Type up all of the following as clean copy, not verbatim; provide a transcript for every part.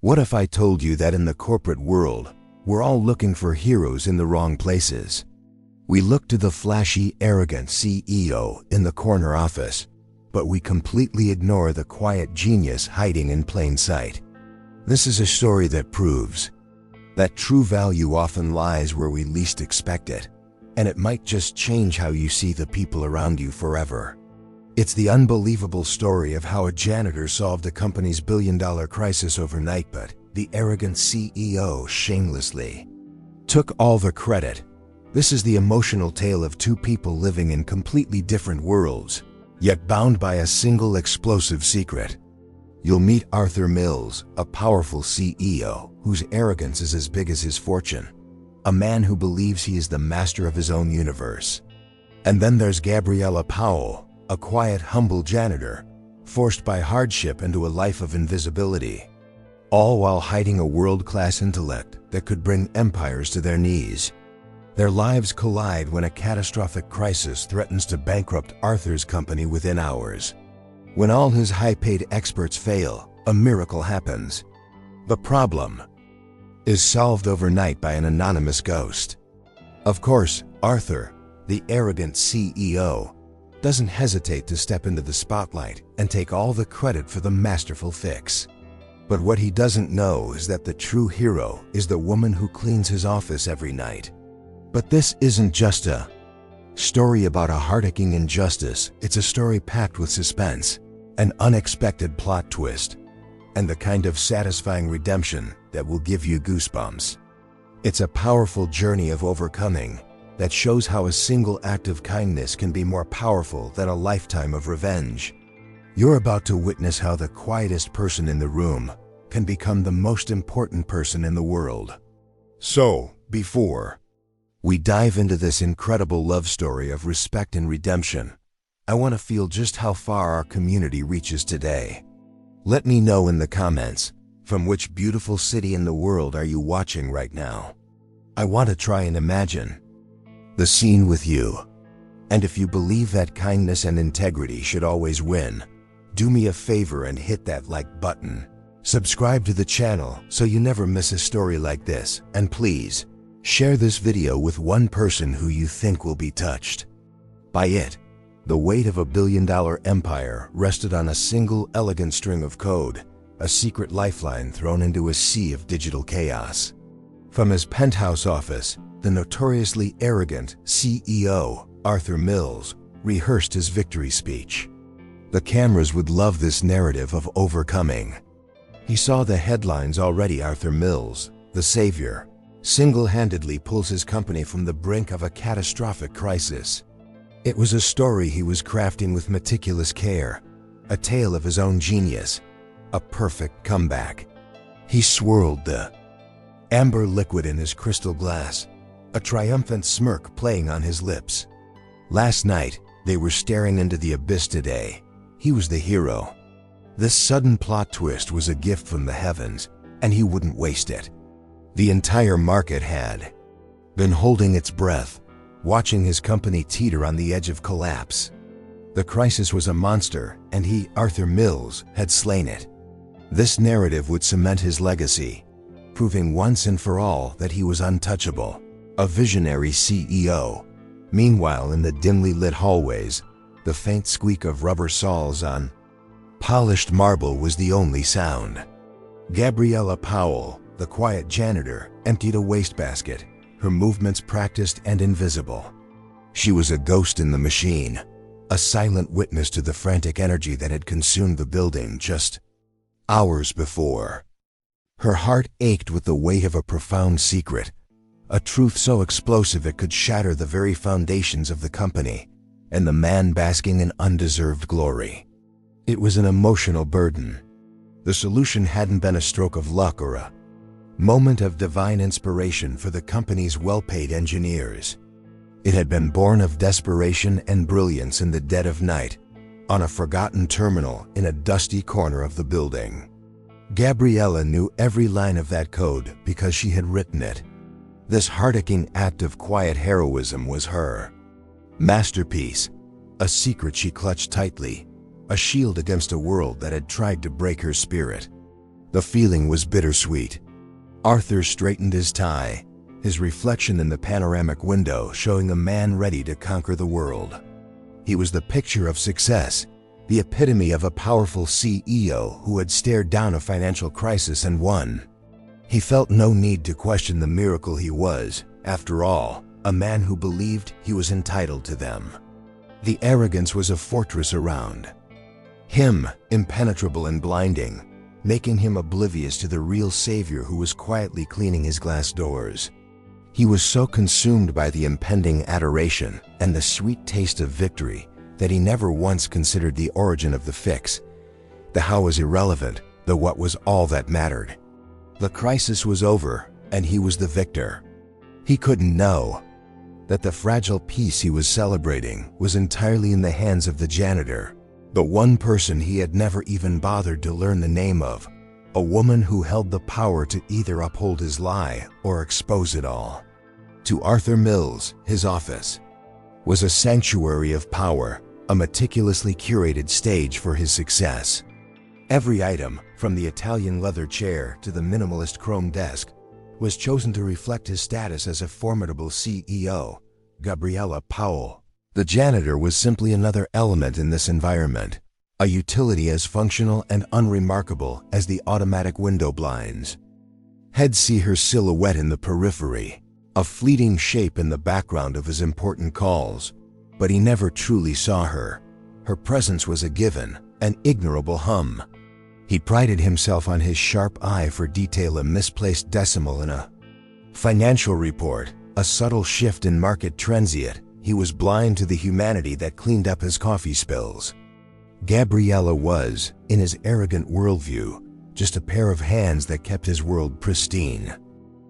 What if I told you that in the corporate world, we're all looking for heroes in the wrong places? We look to the flashy, arrogant CEO in the corner office, but we completely ignore the quiet genius hiding in plain sight. This is a story that proves that true value often lies where we least expect it, and it might just change how you see the people around you forever. It's the unbelievable story of how a janitor solved a company's billion-dollar crisis overnight, but the arrogant CEO shamelessly took all the credit. This is the emotional tale of two people living in completely different worlds, yet bound by a single explosive secret. You'll meet Arthur Mills, a powerful CEO whose arrogance is as big as his fortune, a man who believes he is the master of his own universe. And then there's Gabriella Powell, a quiet, humble janitor, forced by hardship into a life of invisibility, all while hiding a world-class intellect that could bring empires to their knees. Their lives collide when a catastrophic crisis threatens to bankrupt Arthur's company within hours. When all his high-paid experts fail, a miracle happens. The problem is solved overnight by an anonymous ghost. Of course, Arthur, the arrogant CEO, doesn't hesitate to step into the spotlight and take all the credit for the masterful fix. But what he doesn't know is that the true hero is the woman who cleans his office every night. But this isn't just a story about a heart-aching injustice. It's a story packed with suspense, an unexpected plot twist, and the kind of satisfying redemption that will give you goosebumps. It's a powerful journey of overcoming that shows how a single act of kindness can be more powerful than a lifetime of revenge. You're about to witness how the quietest person in the room can become the most important person in the world. So, before we dive into this incredible love story of respect and redemption, I want to feel just how far our community reaches today. Let me know in the comments, from which beautiful city in the world are you watching right now? I want to try and imagine the scene with you. And if you believe that kindness and integrity should always win, do me a favor and hit that like button. Subscribe to the channel so you never miss a story like this, and please, share this video with one person who you think will be touched by it. The weight of a billion-dollar empire rested on a single elegant string of code, a secret lifeline thrown into a sea of digital chaos. From his penthouse office, the notoriously arrogant CEO, Arthur Mills, rehearsed his victory speech. The cameras would love this narrative of overcoming. He saw the headlines already. Arthur Mills, the savior, single-handedly pulls his company from the brink of a catastrophic crisis. It was a story he was crafting with meticulous care, a tale of his own genius, a perfect comeback. He swirled the amber liquid in his crystal glass, a triumphant smirk playing on his lips. Last night, they were staring into the abyss. Today, he was the hero. This sudden plot twist was a gift from the heavens, and he wouldn't waste it. The entire market had been holding its breath, watching his company teeter on the edge of collapse. The crisis was a monster, and he, Arthur Mills, had slain it. This narrative would cement his legacy, proving once and for all that he was untouchable, a visionary CEO. Meanwhile, in the dimly lit hallways, the faint squeak of rubber soles on polished marble was the only sound. Gabriella Powell, the quiet janitor, emptied a wastebasket, her movements practiced and invisible. She was a ghost in the machine, a silent witness to the frantic energy that had consumed the building just hours before. Her heart ached with the weight of a profound secret, a truth so explosive it could shatter the very foundations of the company, and the man basking in undeserved glory. It was an emotional burden. The solution hadn't been a stroke of luck or a moment of divine inspiration for the company's well-paid engineers. It had been born of desperation and brilliance in the dead of night, on a forgotten terminal in a dusty corner of the building. Gabriella knew every line of that code because she had written it. This heart-aching act of quiet heroism was her masterpiece, a secret she clutched tightly, a shield against a world that had tried to break her spirit. The feeling was bittersweet. Arthur straightened his tie, his reflection in the panoramic window showing a man ready to conquer the world. He was the picture of success, the epitome of a powerful CEO who had stared down a financial crisis and won. He felt no need to question the miracle he was, after all, a man who believed he was entitled to them. The arrogance was a fortress around him, impenetrable and blinding, making him oblivious to the real savior who was quietly cleaning his glass doors. He was so consumed by the impending adoration and the sweet taste of victory that he never once considered the origin of the fix. The how was irrelevant, the what was all that mattered. The crisis was over, and he was the victor. He couldn't know that the fragile peace he was celebrating was entirely in the hands of the janitor, the one person he had never even bothered to learn the name of, a woman who held the power to either uphold his lie or expose it all. To Arthur Mills, his office was a sanctuary of power, a meticulously curated stage for his success. Every item, from the Italian leather chair to the minimalist chrome desk, was chosen to reflect his status as a formidable CEO, Gabriella Powell. The janitor was simply another element in this environment, a utility as functional and unremarkable as the automatic window blinds. He'd see her silhouette in the periphery, a fleeting shape in the background of his important calls, but he never truly saw her. Her presence was a given, an ignorable hum. He prided himself on his sharp eye for detail, a misplaced decimal in a financial report, a subtle shift in market trends, yet he was blind to the humanity that cleaned up his coffee spills. Gabriella was, in his arrogant worldview, just a pair of hands that kept his world pristine.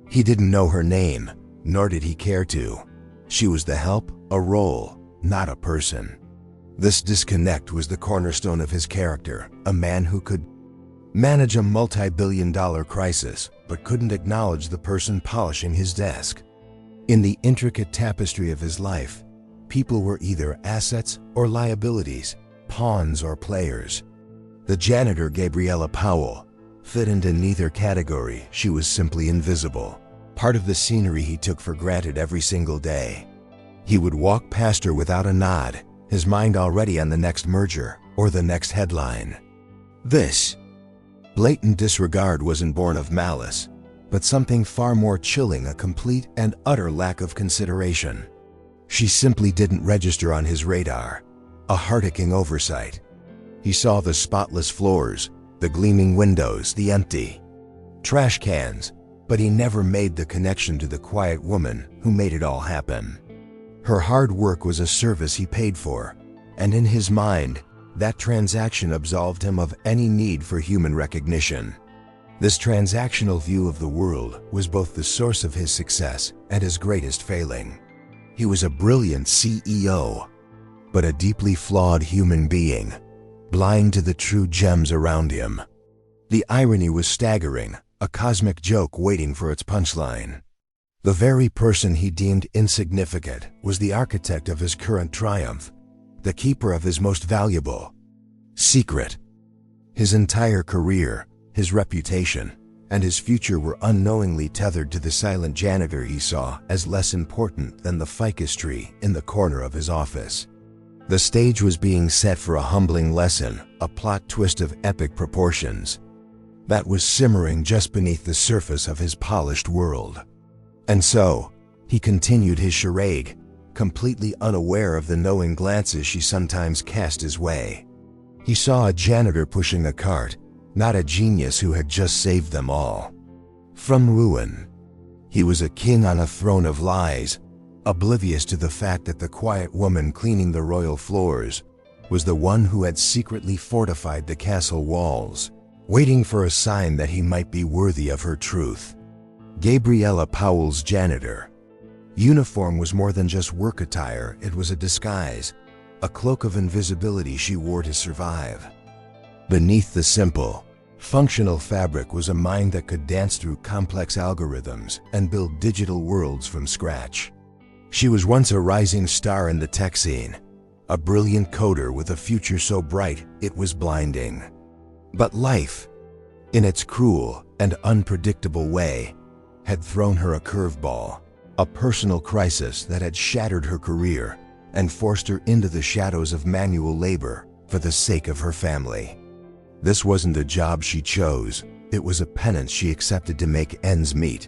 He didn't know her name, nor did he care to. She was the help, a role, not a person. This disconnect was the cornerstone of his character, a man who could manage a multi-billion-dollar crisis, but couldn't acknowledge the person polishing his desk. In the intricate tapestry of his life, people were either assets or liabilities, pawns or players. The janitor Gabriella Powell fit into neither category. She was simply invisible, part of the scenery he took for granted every single day. He would walk past her without a nod, his mind already on the next merger or the next headline. This blatant disregard wasn't born of malice, but something far more chilling, a complete and utter lack of consideration. She simply didn't register on his radar, a heart-aching oversight. He saw the spotless floors, the gleaming windows, the empty trash cans, but he never made the connection to the quiet woman who made it all happen. Her hard work was a service he paid for, and in his mind, that transaction absolved him of any need for human recognition. This transactional view of the world was both the source of his success and his greatest failing. He was a brilliant CEO, but a deeply flawed human being, blind to the true gems around him. The irony was staggering, a cosmic joke waiting for its punchline. The very person he deemed insignificant was the architect of his current triumph, the keeper of his most valuable secret. His entire career, his reputation, and his future were unknowingly tethered to the silent janitor he saw as less important than the ficus tree in the corner of his office. The stage was being set for a humbling lesson, a plot twist of epic proportions that was simmering just beneath the surface of his polished world. And so, he continued his charade, completely unaware of the knowing glances she sometimes cast his way. He saw a janitor pushing a cart, not a genius who had just saved them all from ruin. He was a king on a throne of lies, oblivious to the fact that the quiet woman cleaning the royal floors was the one who had secretly fortified the castle walls, waiting for a sign that he might be worthy of her truth. Gabriella Powell's janitor uniform was more than just work attire. It was a disguise, a cloak of invisibility she wore to survive. Beneath the simple, functional fabric was a mind that could dance through complex algorithms and build digital worlds from scratch. She was once a rising star in the tech scene, a brilliant coder with a future so bright it was blinding. But life, in its cruel and unpredictable way, had thrown her a curveball, a personal crisis that had shattered her career and forced her into the shadows of manual labor for the sake of her family. This wasn't a job she chose, it was a penance she accepted to make ends meet,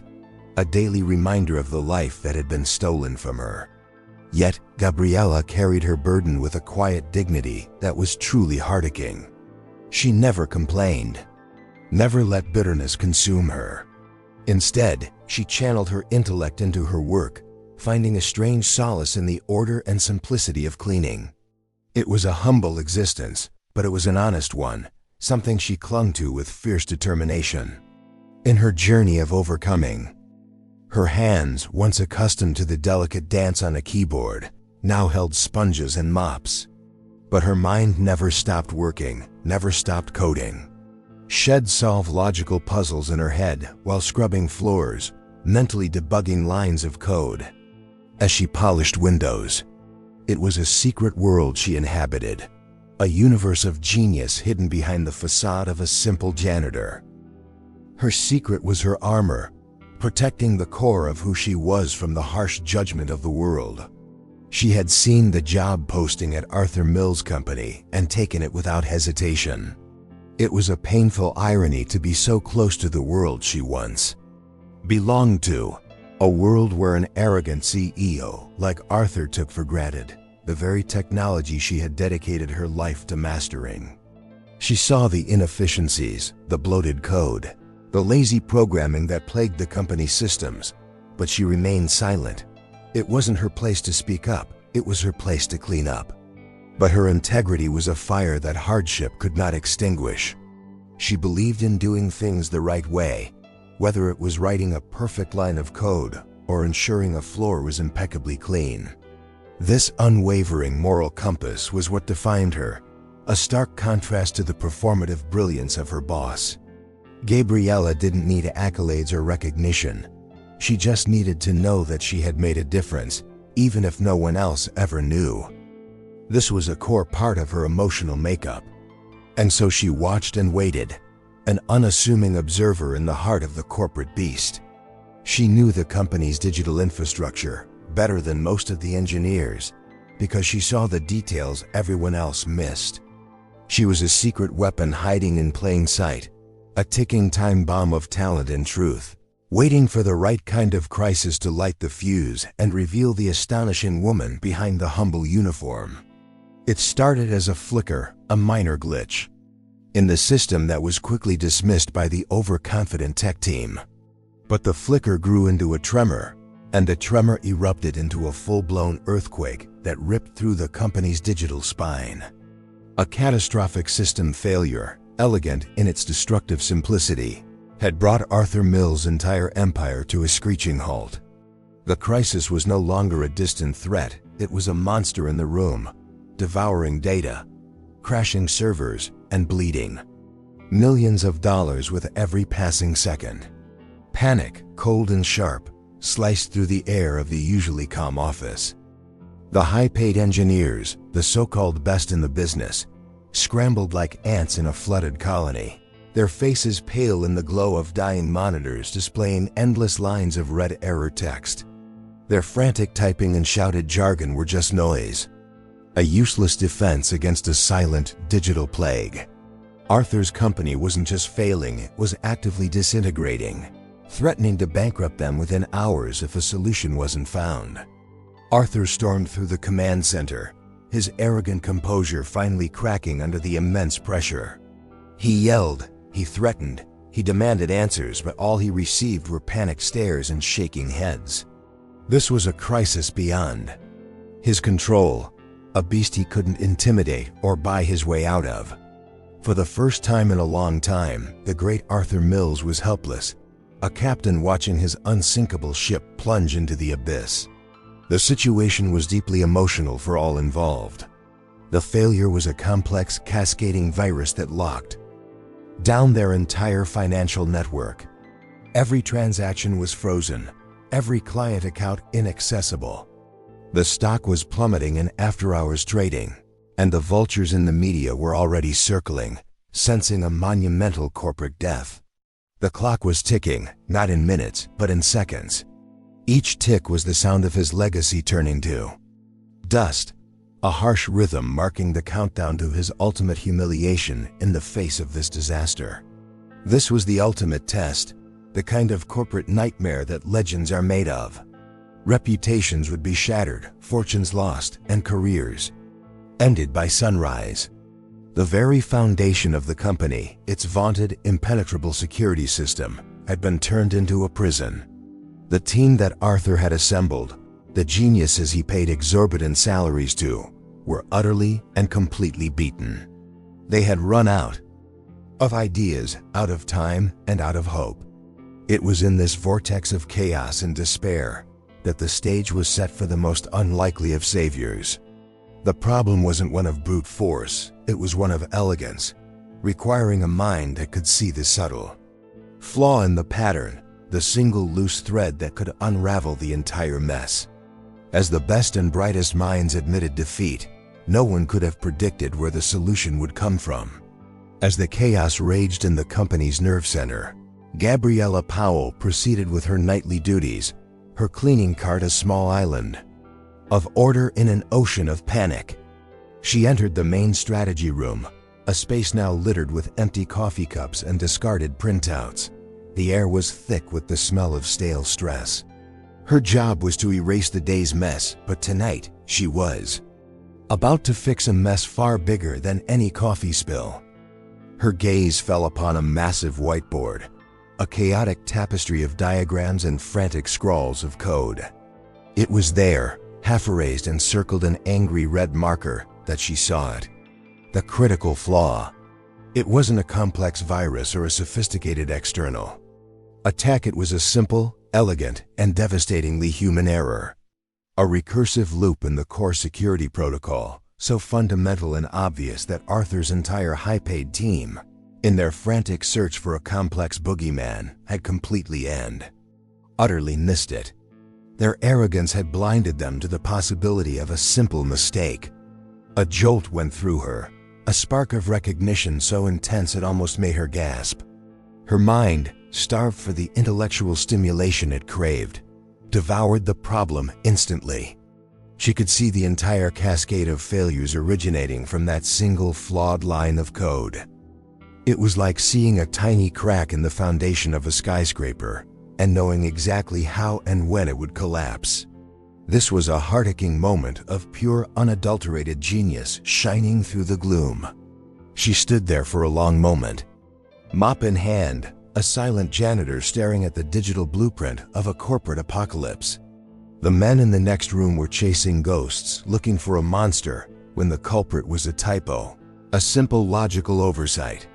a daily reminder of the life that had been stolen from her. Yet, Gabriella carried her burden with a quiet dignity that was truly heartaching. She never complained, never let bitterness consume her. Instead, she channeled her intellect into her work, finding a strange solace in the order and simplicity of cleaning. It was a humble existence, but it was an honest one, something she clung to with fierce determination. In her journey of overcoming, her hands, once accustomed to the delicate dance on a keyboard, now held sponges and mops. But her mind never stopped working, never stopped coding. She'd solve logical puzzles in her head while scrubbing floors, mentally debugging lines of code. As she polished windows, it was a secret world she inhabited, a universe of genius hidden behind the facade of a simple janitor. Her secret was her armor, protecting the core of who she was from the harsh judgment of the world. She had seen the job posting at Arthur Mills' company and taken it without hesitation. It was a painful irony to be so close to the world she once belonged to, a world where an arrogant CEO like Arthur took for granted the very technology she had dedicated her life to mastering. She saw the inefficiencies, the bloated code, the lazy programming that plagued the company's systems, but she remained silent. It wasn't her place to speak up, it was her place to clean up. But her integrity was a fire that hardship could not extinguish. She believed in doing things the right way, whether it was writing a perfect line of code or ensuring a floor was impeccably clean. This unwavering moral compass was what defined her, a stark contrast to the performative brilliance of her boss. Gabriella didn't need accolades or recognition. She just needed to know that she had made a difference, even if no one else ever knew. This was a core part of her emotional makeup. And so she watched and waited, an unassuming observer in the heart of the corporate beast. She knew the company's digital infrastructure better than most of the engineers because she saw the details everyone else missed. She was a secret weapon hiding in plain sight, a ticking time bomb of talent and truth, waiting for the right kind of crisis to light the fuse and reveal the astonishing woman behind the humble uniform. It started as a flicker, a minor glitch in the system that was quickly dismissed by the overconfident tech team. But the flicker grew into a tremor, and the tremor erupted into a full-blown earthquake that ripped through the company's digital spine. A catastrophic system failure, elegant in its destructive simplicity, had brought Arthur Mills' entire empire to a screeching halt. The crisis was no longer a distant threat, it was a monster in the room, devouring data, crashing servers, and bleeding millions of dollars with every passing second. Panic, cold and sharp, sliced through the air of the usually calm office. The high-paid engineers, the so-called best in the business, scrambled like ants in a flooded colony, their faces pale in the glow of dying monitors displaying endless lines of red error text. Their frantic typing and shouted jargon were just noise, a useless defense against a silent digital plague. Arthur's company wasn't just failing, it was actively disintegrating, threatening to bankrupt them within hours if a solution wasn't found. Arthur stormed through the command center, his arrogant composure finally cracking under the immense pressure. He yelled, he threatened, he demanded answers, but all he received were panicked stares and shaking heads. This was a crisis beyond his control, a beast he couldn't intimidate or buy his way out of. For the first time in a long time, the great Arthur Mills was helpless, a captain watching his unsinkable ship plunge into the abyss. The situation was deeply emotional for all involved. The failure was a complex, cascading virus that locked down their entire financial network. Every transaction was frozen, every client account inaccessible. The stock was plummeting in after-hours trading, and the vultures in the media were already circling, sensing a monumental corporate death. The clock was ticking, not in minutes, but in seconds. Each tick was the sound of his legacy turning to dust, a harsh rhythm marking the countdown to his ultimate humiliation in the face of this disaster. This was the ultimate test, the kind of corporate nightmare that legends are made of. Reputations would be shattered, fortunes lost, and careers ended by sunrise. The very foundation of the company, its vaunted, impenetrable security system, had been turned into a prison. The team that Arthur had assembled, the geniuses he paid exorbitant salaries to, were utterly and completely beaten. They had run out of ideas, out of time, and out of hope. It was in this vortex of chaos and despair that the stage was set for the most unlikely of saviors. The problem wasn't one of brute force, it was one of elegance, requiring a mind that could see the subtle flaw in the pattern, the single loose thread that could unravel the entire mess. As the best and brightest minds admitted defeat, no one could have predicted where the solution would come from. As the chaos raged in the company's nerve center, Gabriella Powell proceeded with her nightly duties, her cleaning cart a small island of order in an ocean of panic. She entered the main strategy room, a space now littered with empty coffee cups and discarded printouts. The air was thick with the smell of stale stress. Her job was to erase the day's mess, but tonight she was about to fix a mess far bigger than any coffee spill. Her gaze fell upon a massive whiteboard, a chaotic tapestry of diagrams and frantic scrawls of code. It was there, half erased and circled in angry red marker, that she saw it. The critical flaw. It wasn't a complex virus or a sophisticated external attack. It was a simple, elegant, and devastatingly human error. A recursive loop in the core security protocol, so fundamental and obvious that Arthur's entire high-paid team, in their frantic search for a complex boogeyman, had completely and utterly missed it. Their arrogance had blinded them to the possibility of a simple mistake. A jolt went through her, a spark of recognition so intense it almost made her gasp. Her mind, starved for the intellectual stimulation it craved, devoured the problem instantly. She could see the entire cascade of failures originating from that single flawed line of code. It was like seeing a tiny crack in the foundation of a skyscraper and knowing exactly how and when it would collapse. This was a heart-aching moment of pure, unadulterated genius shining through the gloom. She stood there for a long moment, mop in hand, a silent janitor staring at the digital blueprint of a corporate apocalypse. The men in the next room were chasing ghosts, looking for a monster, when the culprit was a typo, a simple logical oversight.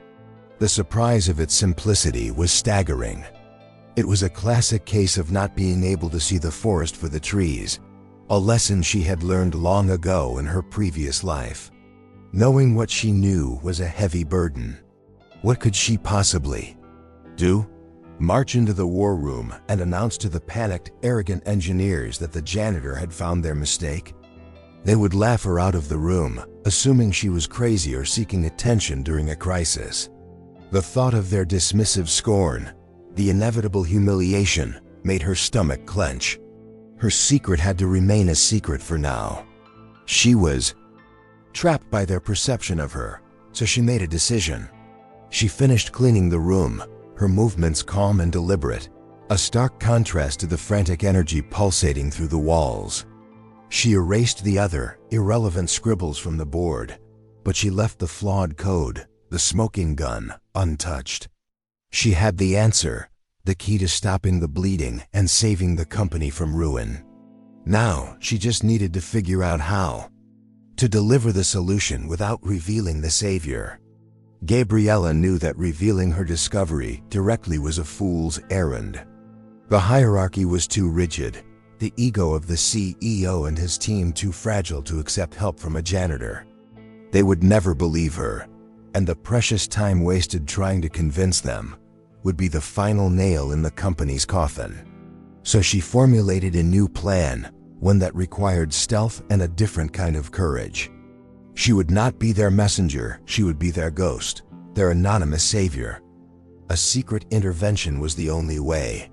The surprise of its simplicity was staggering. It was a classic case of not being able to see the forest for the trees, a lesson she had learned long ago in her previous life. Knowing what she knew was a heavy burden. What could she possibly do? March into the war room and announce to the panicked, arrogant engineers that the janitor had found their mistake? They would laugh her out of the room, assuming she was crazy or seeking attention during a crisis. The thought of their dismissive scorn, the inevitable humiliation, made her stomach clench. Her secret had to remain a secret for now. She was trapped by their perception of her, so she made a decision. She finished cleaning the room, her movements calm and deliberate, a stark contrast to the frantic energy pulsating through the walls. She erased the other, irrelevant scribbles from the board, but she left the flawed code, the smoking gun, untouched. She had the answer, the key to stopping the bleeding and saving the company from ruin. Now, she just needed to figure out how to deliver the solution without revealing the savior. Gabriella knew that revealing her discovery directly was a fool's errand. The hierarchy was too rigid, the ego of the CEO and his team too fragile to accept help from a janitor. They would never believe her, and the precious time wasted trying to convince them would be the final nail in the company's coffin. So she formulated a new plan, one that required stealth and a different kind of courage. She would not be their messenger, she would be their ghost, their anonymous savior. A secret intervention was the only way.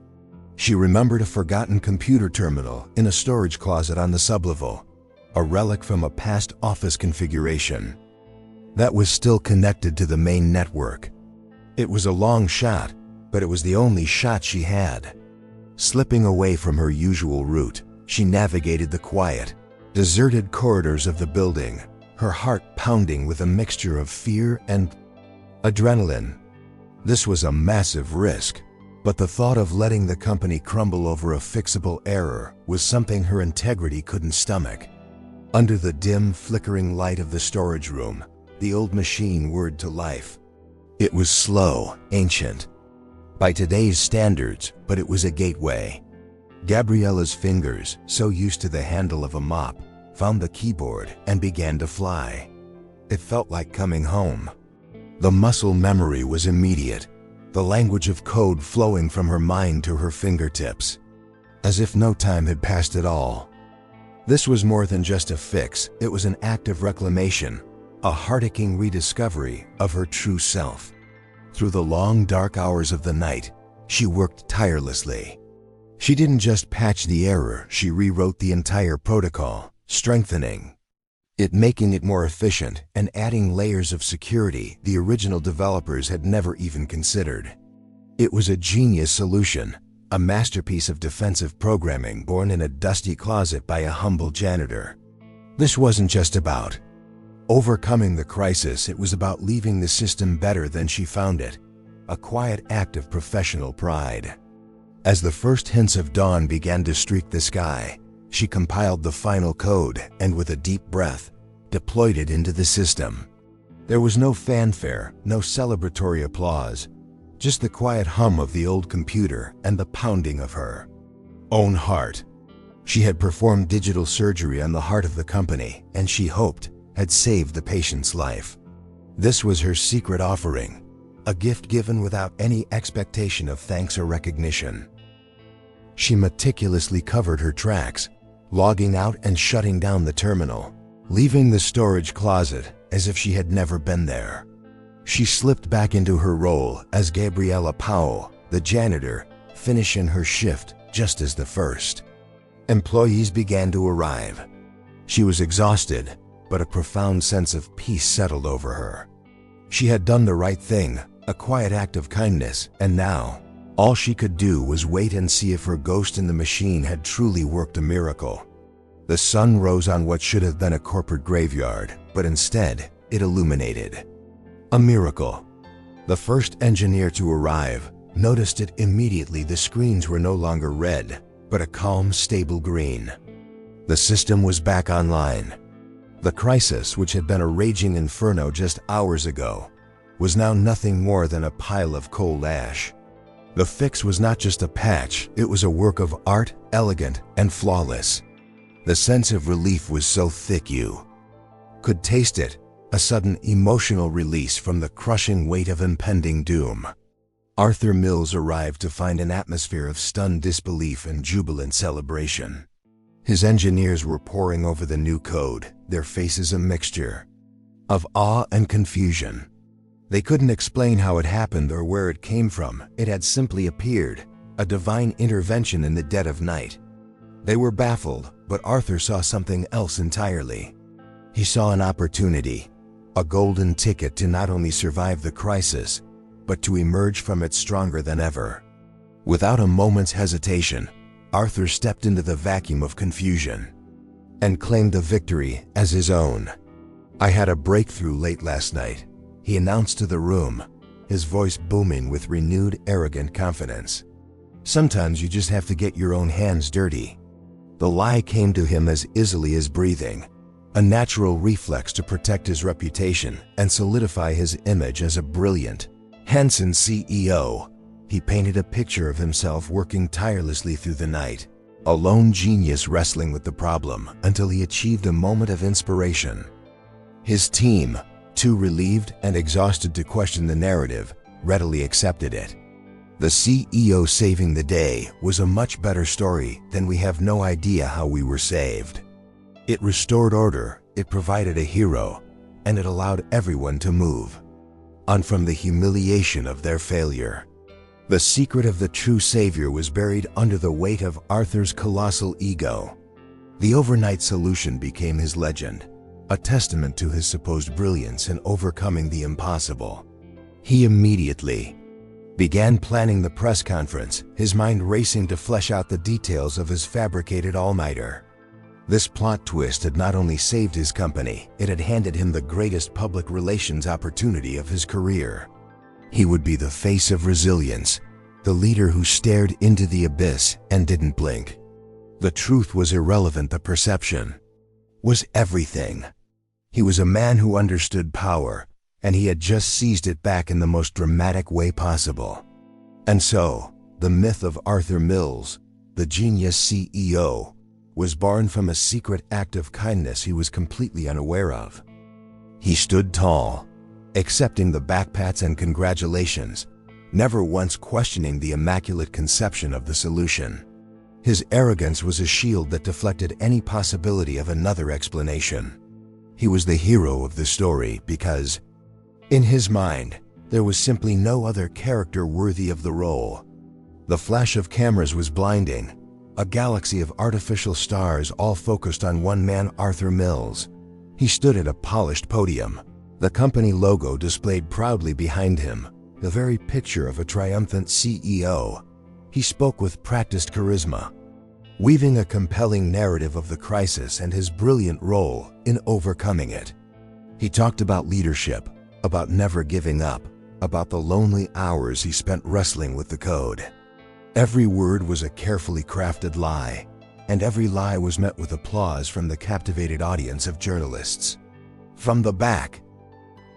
She remembered a forgotten computer terminal in a storage closet on the sublevel, a relic from a past office configuration that was still connected to the main network. It was a long shot, but it was the only shot she had. Slipping away from her usual route, she navigated the quiet, deserted corridors of the building, her heart pounding with a mixture of fear and adrenaline. This was a massive risk, but the thought of letting the company crumble over a fixable error was something her integrity couldn't stomach. Under the dim, flickering light of the storage room, the old machine whirred to life. It was slow, ancient, by today's standards, but it was a gateway. Gabriella's fingers, so used to the handle of a mop, found the keyboard and began to fly. It felt like coming home. The muscle memory was immediate, the language of code flowing from her mind to her fingertips, as if no time had passed at all. This was more than just a fix, it was an act of reclamation, a heart-aching rediscovery of her true self. Through the long, dark hours of the night, she worked tirelessly. She didn't just patch the error, she rewrote the entire protocol, strengthening it, making it more efficient, and adding layers of security the original developers had never even considered. It was a genius solution, a masterpiece of defensive programming born in a dusty closet by a humble janitor. This wasn't just about overcoming the crisis, it was about leaving the system better than she found it, a quiet act of professional pride. As the first hints of dawn began to streak the sky, she compiled the final code and, with a deep breath, deployed it into the system. There was no fanfare, no celebratory applause, just the quiet hum of the old computer and the pounding of her own heart. She had performed digital surgery on the heart of the company, and she hoped had saved the patient's life. This was her secret offering, a gift given without any expectation of thanks or recognition. She meticulously covered her tracks, logging out and shutting down the terminal, leaving the storage closet as if she had never been there. She slipped back into her role as Gabriella Powell, the janitor, finishing her shift just as the first employees began to arrive. She was exhausted, but a profound sense of peace settled over her. She had done the right thing, a quiet act of kindness, and now, all she could do was wait and see if her ghost in the machine had truly worked a miracle. The sun rose on what should have been a corporate graveyard, but instead, it illuminated a miracle. The first engineer to arrive noticed it immediately. The screens were no longer red, but a calm, stable green. The system was back online. The crisis, which had been a raging inferno just hours ago, was now nothing more than a pile of cold ash. The fix was not just a patch, it was a work of art, elegant and flawless. The sense of relief was so thick you could taste it, a sudden emotional release from the crushing weight of impending doom. Arthur Mills arrived to find an atmosphere of stunned disbelief and jubilant celebration. His engineers were poring over the new code, their faces a mixture of awe and confusion. They couldn't explain how it happened or where it came from. It had simply appeared, a divine intervention in the dead of night. They were baffled, but Arthur saw something else entirely. He saw an opportunity, a golden ticket to not only survive the crisis, but to emerge from it stronger than ever. Without a moment's hesitation, Arthur stepped into the vacuum of confusion and claimed the victory as his own. "I had a breakthrough late last night," he announced to the room, his voice booming with renewed, arrogant confidence. "Sometimes you just have to get your own hands dirty." The lie came to him as easily as breathing, a natural reflex to protect his reputation and solidify his image as a brilliant, handsome CEO. He painted a picture of himself working tirelessly through the night, a lone genius wrestling with the problem until he achieved a moment of inspiration. His team, too relieved and exhausted to question the narrative, readily accepted it. The CEO saving the day was a much better story than "we have no idea how we were saved." It restored order, it provided a hero, and it allowed everyone to move on from the humiliation of their failure. The secret of the true savior was buried under the weight of Arthur's colossal ego. The overnight solution became his legend, a testament to his supposed brilliance in overcoming the impossible. He immediately began planning the press conference, his mind racing to flesh out the details of his fabricated all-nighter. This plot twist had not only saved his company, it had handed him the greatest public relations opportunity of his career. He would be the face of resilience, the leader who stared into the abyss and didn't blink. The truth was irrelevant, the perception was everything. He was a man who understood power, and he had just seized it back in the most dramatic way possible. And so, the myth of Arthur Mills, the genius CEO, was born from a secret act of kindness he was completely unaware of. He stood tall, accepting the backpats and congratulations, never once questioning the immaculate conception of the solution. His arrogance was a shield that deflected any possibility of another explanation. He was the hero of the story because, in his mind, there was simply no other character worthy of the role. The flash of cameras was blinding, a galaxy of artificial stars all focused on one man, Arthur Mills. He stood at a polished podium, the company logo displayed proudly behind him, the very picture of a triumphant CEO. He spoke with practiced charisma, weaving a compelling narrative of the crisis and his brilliant role in overcoming it. He talked about leadership, about never giving up, about the lonely hours he spent wrestling with the code. Every word was a carefully crafted lie, and every lie was met with applause from the captivated audience of journalists. From the back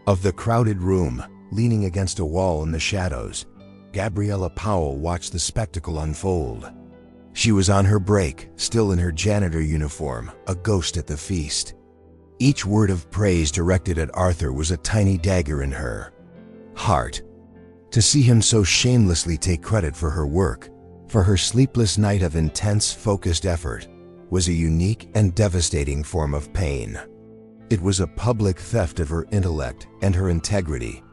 of the crowded room, leaning against a wall in the shadows, Gabriella Powell watched the spectacle unfold. She was on her break, still in her janitor uniform, a ghost at the feast. Each word of praise directed at Arthur was a tiny dagger in her heart. To see him so shamelessly take credit for her work, for her sleepless night of intense, focused effort, was a unique and devastating form of pain. It was a public theft of her intellect and her integrity,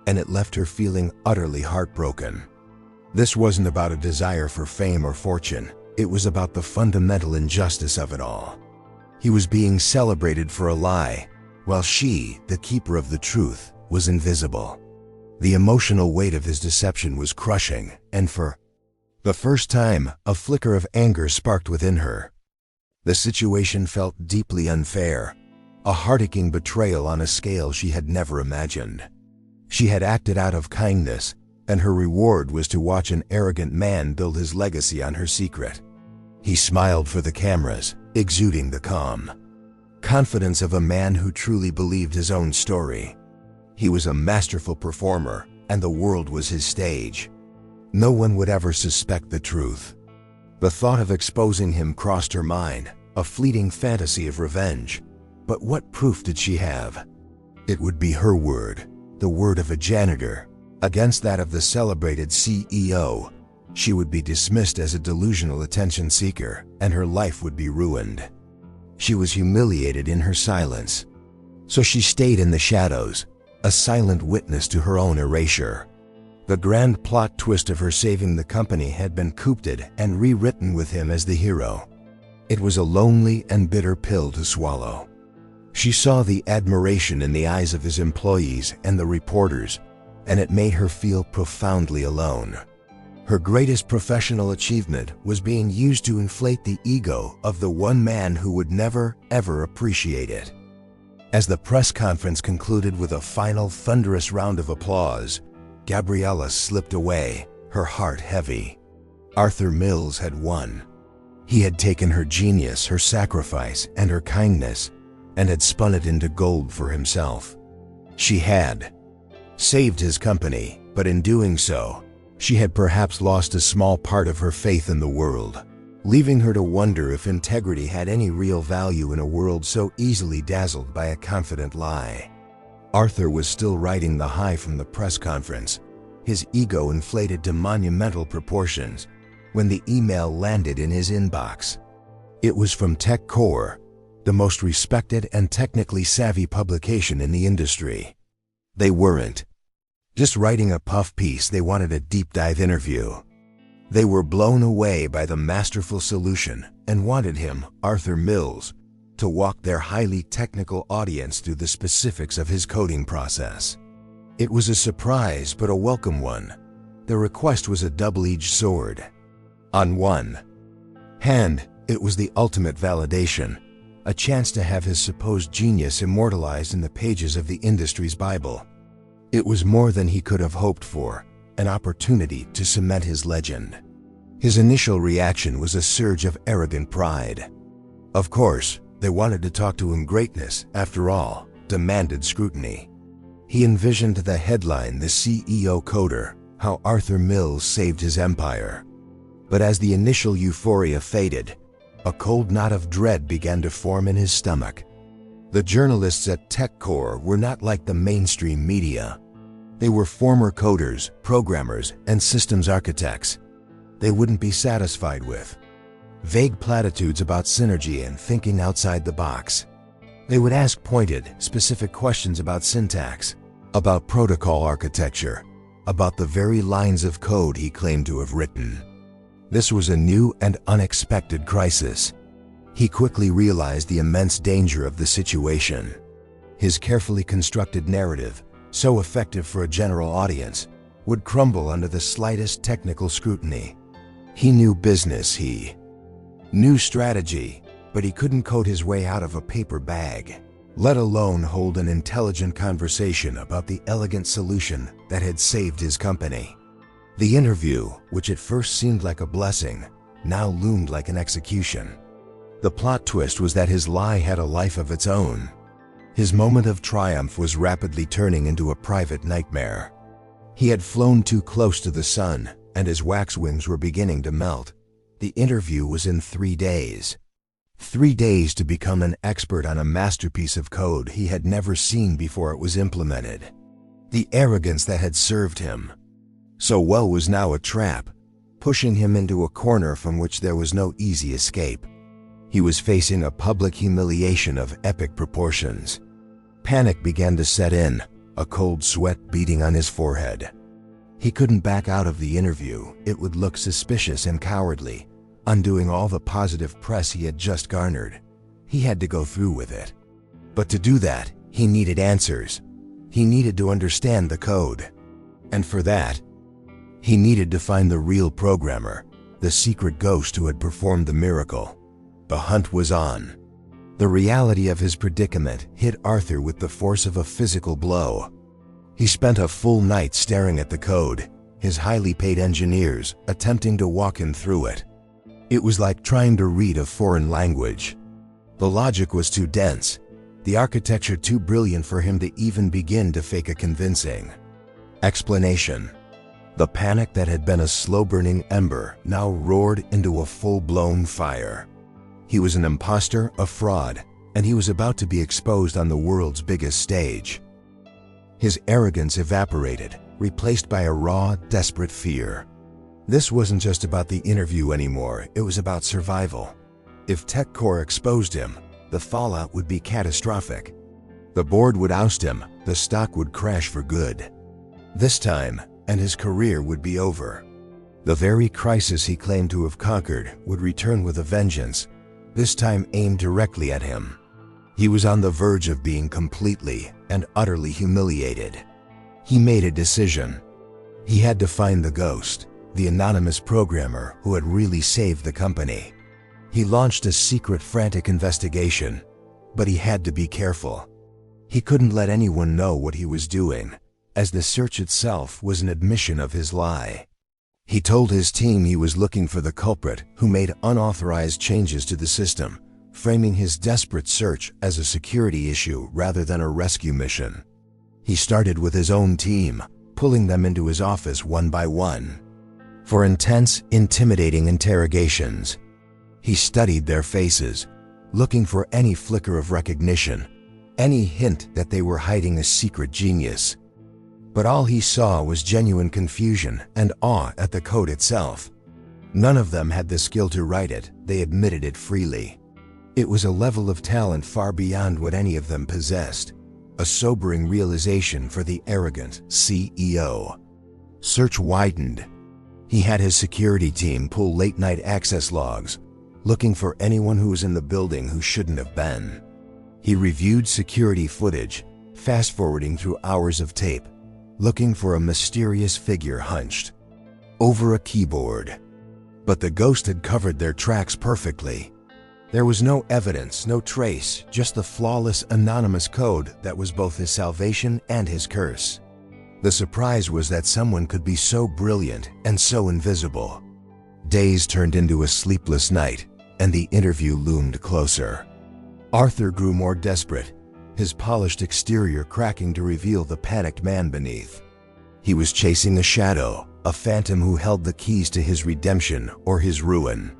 and it left her feeling utterly heartbroken. This wasn't about a desire for fame or fortune. It was about the fundamental injustice of it all. He was being celebrated for a lie, while she, the keeper of the truth, was invisible. The emotional weight of his deception was crushing, and for the first time, a flicker of anger sparked within her. The situation felt deeply unfair, a heart-aching betrayal on a scale she had never imagined. She had acted out of kindness, and her reward was to watch an arrogant man build his legacy on her secret. He smiled for the cameras, exuding the calm confidence of a man who truly believed his own story. He was a masterful performer, and the world was his stage. No one would ever suspect the truth. The thought of exposing him crossed her mind, a fleeting fantasy of revenge. But what proof did she have? It would be her word, the word of a janitor, against that of the celebrated CEO. She would be dismissed as a delusional attention seeker, and her life would be ruined. She was humiliated in her silence. So she stayed in the shadows, a silent witness to her own erasure. The grand plot twist of her saving the company had been coopted and rewritten with him as the hero. It was a lonely and bitter pill to swallow. She saw the admiration in the eyes of his employees and the reporters, and it made her feel profoundly alone. Her greatest professional achievement was being used to inflate the ego of the one man who would never, ever appreciate it. As the press conference concluded with a final thunderous round of applause, Gabriella slipped away, her heart heavy. Arthur Mills had won. He had taken her genius, her sacrifice, and her kindness, and had spun it into gold for himself. She had saved his company, but in doing so, she had perhaps lost a small part of her faith in the world, leaving her to wonder if integrity had any real value in a world so easily dazzled by a confident lie. Arthur was still riding the high from the press conference, his ego inflated to monumental proportions, when the email landed in his inbox. It was from TechCore, the most respected and technically savvy publication in the industry. They weren't Just writing a puff piece, they wanted a deep dive interview. They were blown away by the masterful solution and wanted him, Arthur Mills, to walk their highly technical audience through the specifics of his coding process. It was a surprise, but a welcome one. The request was a double-edged sword. On one hand, it was the ultimate validation, a chance to have his supposed genius immortalized in the pages of the industry's Bible. It was more than he could have hoped for, an opportunity to cement his legend. His initial reaction was a surge of arrogant pride. Of course, they wanted to talk to him. Greatness, after all, demanded scrutiny. He envisioned the headline, "The CEO Coder: How Arthur Mills Saved His Empire." But as the initial euphoria faded, a cold knot of dread began to form in his stomach. The journalists at TechCore were not like the mainstream media. They were former coders, programmers, and systems architects. They wouldn't be satisfied with vague platitudes about synergy and thinking outside the box. They would ask pointed, specific questions about syntax, about protocol architecture, about the very lines of code he claimed to have written. This was a new and unexpected crisis. He quickly realized the immense danger of the situation. His carefully constructed narrative, so effective for a general audience, would crumble under the slightest technical scrutiny. He knew business, he knew strategy, but he couldn't code his way out of a paper bag, let alone hold an intelligent conversation about the elegant solution that had saved his company. The interview, which at first seemed like a blessing, now loomed like an execution. The plot twist was that his lie had a life of its own. His moment of triumph was rapidly turning into a private nightmare. He had flown too close to the sun, and his wax wings were beginning to melt. The interview was in 3 days. 3 days to become an expert on a masterpiece of code he had never seen before it was implemented. The arrogance that had served him so well was now a trap, pushing him into a corner from which there was no easy escape. He was facing a public humiliation of epic proportions. Panic began to set in, a cold sweat beading on his forehead. He couldn't back out of the interview. It would look suspicious and cowardly, undoing all the positive press he had just garnered. He had to go through with it. But to do that, he needed answers. He needed to understand the code. And for that, he needed to find the real programmer, the secret ghost who had performed the miracle. The hunt was on. The reality of his predicament hit Arthur with the force of a physical blow. He spent a full night staring at the code, his highly paid engineers attempting to walk him through it. It was like trying to read a foreign language. The logic was too dense, the architecture too brilliant for him to even begin to fake a convincing explanation. The panic that had been a slow-burning ember now roared into a full-blown fire. He was an imposter, a fraud, and he was about to be exposed on the world's biggest stage. His arrogance evaporated, replaced by a raw, desperate fear. This wasn't just about the interview anymore, it was about survival. If TechCore exposed him, the fallout would be catastrophic. The board would oust him, the stock would crash for good. This time, and his career would be over. The very crisis he claimed to have conquered would return with a vengeance, this time aimed directly at him. He was on the verge of being completely and utterly humiliated. He made a decision. He had to find the ghost, the anonymous programmer who had really saved the company. He launched a secret, frantic investigation, but he had to be careful. He couldn't let anyone know what he was doing, as the search itself was an admission of his lie. He told his team he was looking for the culprit who made unauthorized changes to the system, framing his desperate search as a security issue rather than a rescue mission. He started with his own team, pulling them into his office one by one. For intense, intimidating interrogations, he studied their faces, looking for any flicker of recognition, any hint that they were hiding a secret genius. But all he saw was genuine confusion and awe at the code itself. None of them had the skill to write it, they admitted it freely. It was a level of talent far beyond what any of them possessed. a sobering realization for the arrogant CEO. Search widened. He had his security team pull late-night access logs, looking for anyone who was in the building who shouldn't have been. He reviewed security footage, fast-forwarding through hours of tape, looking for a mysterious figure hunched over a keyboard. But the ghost had covered their tracks perfectly. There was no evidence, no trace, just the flawless anonymous code that was both his salvation and his curse. The surprise was that someone could be so brilliant and so invisible. Days turned into a sleepless night, and the interview loomed closer. Arthur grew more desperate, his polished exterior cracking to reveal the panicked man beneath. He was chasing a shadow, a phantom who held the keys to his redemption or his ruin.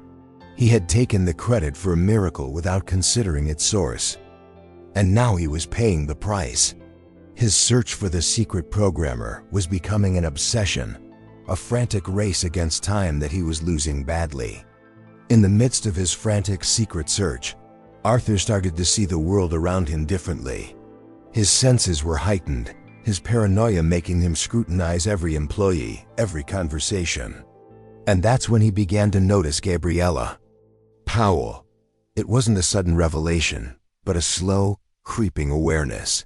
He had taken the credit for a miracle without considering its source. And now he was paying the price. His search for the secret programmer was becoming an obsession, a frantic race against time that he was losing badly. In the midst of his frantic secret search, Arthur started to see the world around him differently. His senses were heightened, his paranoia making him scrutinize every employee, every conversation. And that's when he began to notice Gabriella Powell. It wasn't a sudden revelation, but a slow, creeping awareness.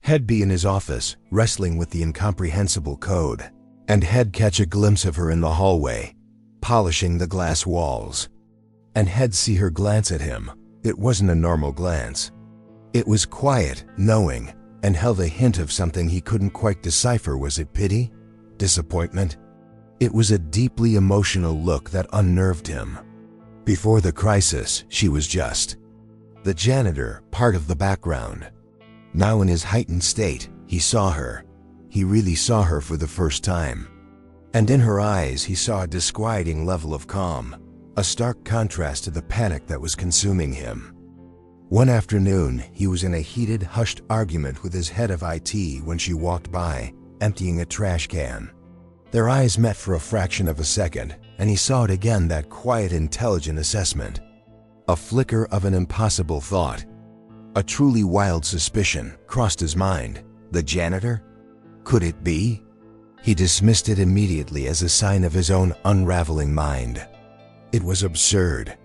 He'd be in his office, wrestling with the incomprehensible code, and he'd catch a glimpse of her in the hallway, polishing the glass walls. And he'd see her glance at him. It wasn't a normal glance. It was quiet, knowing, and held a hint of something he couldn't quite decipher. Was it pity? Disappointment? It was a deeply emotional look that unnerved him. Before the crisis, she was just the janitor, part of the background. Now in his heightened state, he saw her. He really saw her for the first time. And in her eyes, he saw a disquieting level of calm, a stark contrast to the panic that was consuming him. One afternoon, he was in a heated, hushed argument with his head of IT when she walked by, emptying a trash can. Their eyes met for a fraction of a second, and he saw it again, that quiet, intelligent assessment. A flicker of an impossible thought. A truly wild suspicion crossed his mind. The janitor? Could it be? He dismissed it immediately as a sign of his own unraveling mind. It was absurd,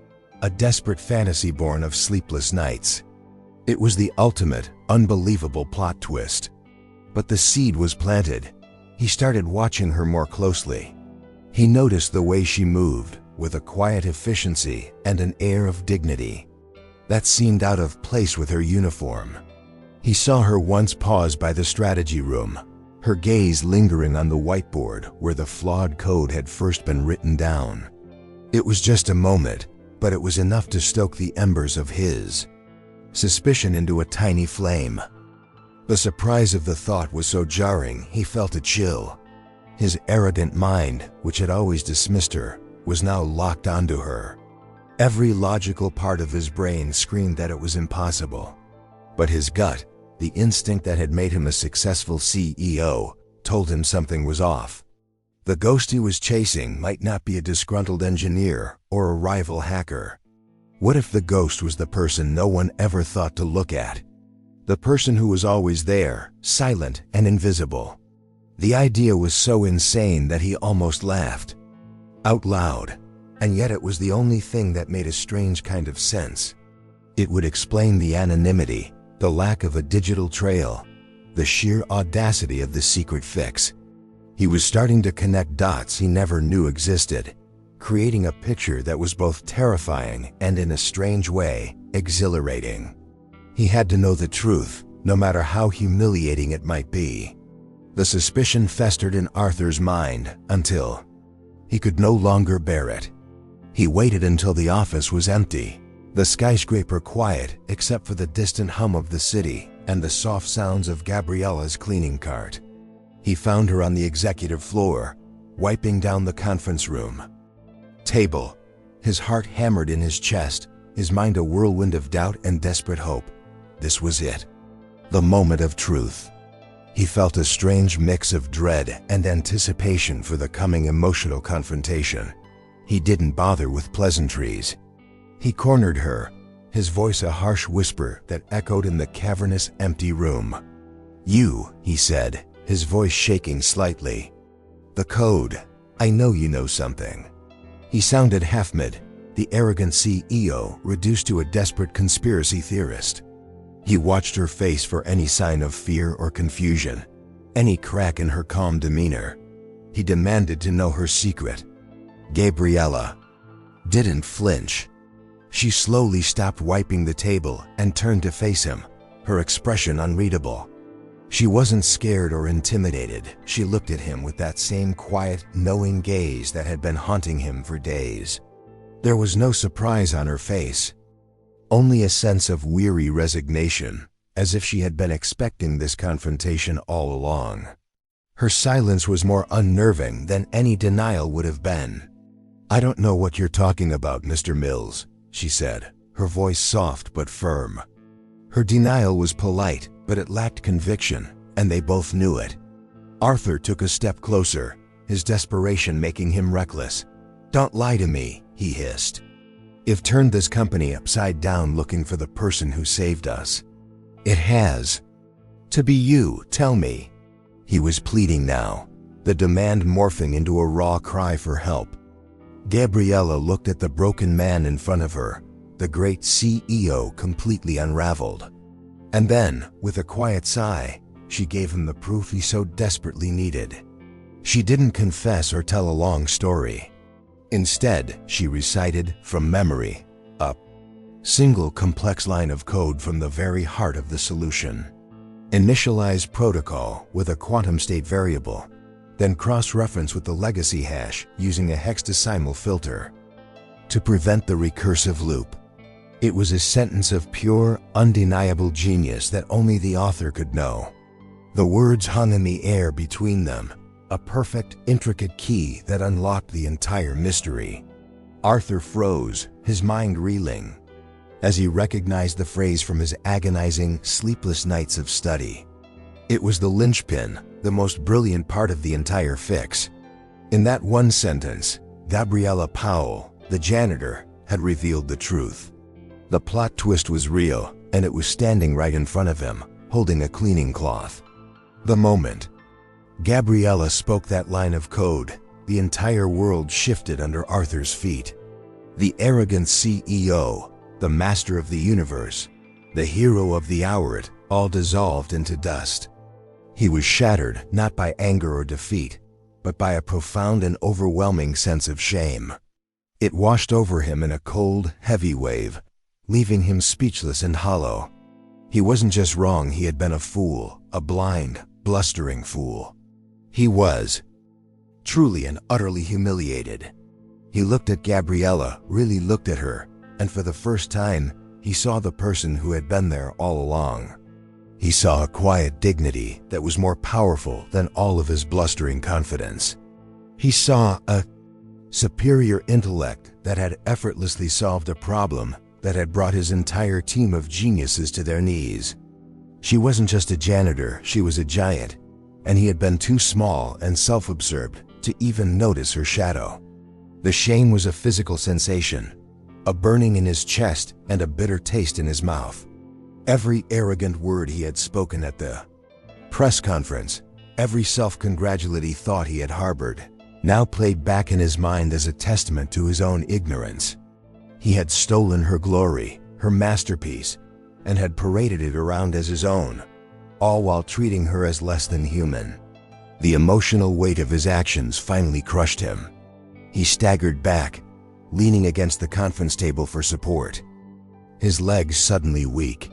a desperate fantasy born of sleepless nights. It was the ultimate, unbelievable plot twist. But the seed was planted. He started watching her more closely. He noticed the way she moved, with a quiet efficiency and an air of dignity that seemed out of place with her uniform. He saw her once pause by the strategy room, her gaze lingering on the whiteboard where the flawed code had first been written down. It was just a moment, but it was enough to stoke the embers of his suspicion into a tiny flame. The surprise of the thought was so jarring, he felt a chill. His arrogant mind, which had always dismissed her, was now locked onto her. Every logical part of his brain screamed that it was impossible. But his gut, the instinct that had made him a successful CEO, told him something was off. The ghost he was chasing might not be a disgruntled engineer or a rival hacker. What if the ghost was the person no one ever thought to look at? The person who was always there, silent and invisible. The idea was so insane that he almost laughed out loud. And yet it was the only thing that made a strange kind of sense. It would explain the anonymity, the lack of a digital trail, the sheer audacity of the secret fix. He was starting to connect dots he never knew existed, creating a picture that was both terrifying and, in a strange way, exhilarating. He had to know the truth, no matter how humiliating it might be. The suspicion festered in Arthur's mind until he could no longer bear it. He waited until the office was empty, the skyscraper quiet except for the distant hum of the city and the soft sounds of Gabriella's cleaning cart. He found her on the executive floor, wiping down the conference room table. His heart hammered in his chest, his mind a whirlwind of doubt and desperate hope. This was it. The moment of truth. He felt a strange mix of dread and anticipation for the coming emotional confrontation. He didn't bother with pleasantries. He cornered her, his voice a harsh whisper that echoed in the cavernous, empty room. "You," he said, his voice shaking slightly. "The code. I know you know something." He sounded half-mid, the arrogant CEO reduced to a desperate conspiracy theorist. He watched her face for any sign of fear or confusion, any crack in her calm demeanor. He demanded to know her secret. Gabriella didn't flinch. She slowly stopped wiping the table and turned to face him, her expression unreadable. She wasn't scared or intimidated. She looked at him with that same quiet, knowing gaze that had been haunting him for days. There was no surprise on her face, only a sense of weary resignation, as if she had been expecting this confrontation all along. Her silence was more unnerving than any denial would have been. "I don't know what you're talking about, Mr. Mills," she said, her voice soft but firm. Her denial was polite, but it lacked conviction, and they both knew it. Arthur took a step closer, his desperation making him reckless. "Don't lie to me," he hissed. "You've turned this company upside down looking for the person who saved us. It has to be you, tell me." He was pleading now, the demand morphing into a raw cry for help. Gabriella looked at the broken man in front of her, the great CEO completely unraveled. And then, with a quiet sigh, she gave him the proof he so desperately needed. She didn't confess or tell a long story. Instead, she recited, from memory, a single complex line of code from the very heart of the solution. Initialize protocol with a quantum state variable, then cross-reference with the legacy hash using a hexadecimal filter to prevent the recursive loop. It was a sentence of pure, undeniable genius that only the author could know. The words hung in the air between them, a perfect, intricate key that unlocked the entire mystery. Arthur froze, his mind reeling, as he recognized the phrase from his agonizing, sleepless nights of study. It was the linchpin, the most brilliant part of the entire fix. In that one sentence, Gabriella Powell, the janitor, had revealed the truth. The plot twist was real, and it was standing right in front of him, holding a cleaning cloth. The moment Gabriella spoke that line of code, the entire world shifted under Arthur's feet. The arrogant CEO, the master of the universe, the hero of the hour, it all dissolved into dust. He was shattered not by anger or defeat, but by a profound and overwhelming sense of shame. It washed over him in a cold, heavy wave, leaving him speechless and hollow. He wasn't just wrong, he had been a fool, a blind, blustering fool. He was truly and utterly humiliated. He looked at Gabriella, really looked at her, and for the first time, he saw the person who had been there all along. He saw a quiet dignity that was more powerful than all of his blustering confidence. He saw a superior intellect that had effortlessly solved a problem that had brought his entire team of geniuses to their knees. She wasn't just a janitor, she was a giant, and he had been too small and self-absorbed to even notice her shadow. The shame was a physical sensation, a burning in his chest and a bitter taste in his mouth. Every arrogant word he had spoken at the press conference, every self-congratulatory thought he had harbored, now played back in his mind as a testament to his own ignorance. He had stolen her glory, her masterpiece, and had paraded it around as his own, all while treating her as less than human. The emotional weight of his actions finally crushed him. He staggered back, leaning against the conference table for support, his legs suddenly weak.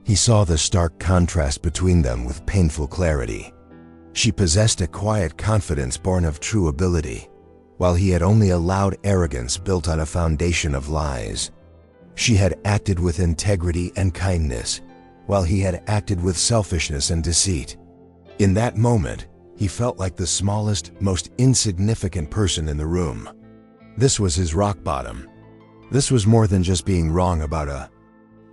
He saw the stark contrast between them with painful clarity. She possessed a quiet confidence born of true ability, while he had only a loud arrogance built on a foundation of lies. She had acted with integrity and kindness, while he had acted with selfishness and deceit. In that moment, he felt like the smallest, most insignificant person in the room. This was his rock bottom. This was more than just being wrong about a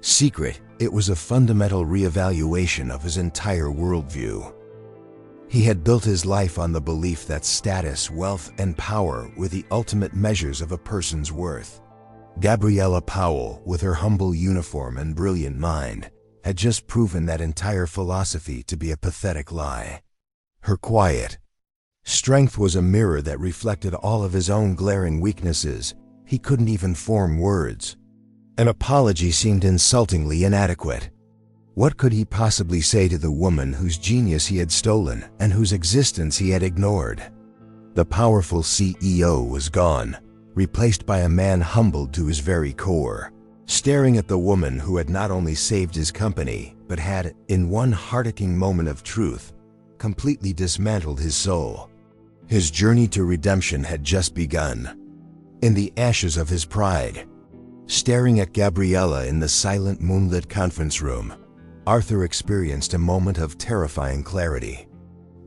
secret, it was a fundamental reevaluation of his entire worldview. He had built his life on the belief that status, wealth, and power were the ultimate measures of a person's worth. Gabriella Powell, with her humble uniform and brilliant mind, had just proven that entire philosophy to be a pathetic lie. Her quiet strength was a mirror that reflected all of his own glaring weaknesses. He couldn't even form words. An apology seemed insultingly inadequate. What could he possibly say to the woman whose genius he had stolen and whose existence he had ignored? The powerful CEO was gone, replaced by a man humbled to his very core, staring at the woman who had not only saved his company, but had, in one heart-aching moment of truth, completely dismantled his soul. His journey to redemption had just begun. In the ashes of his pride, staring at Gabriella in the silent moonlit conference room, Arthur experienced a moment of terrifying clarity.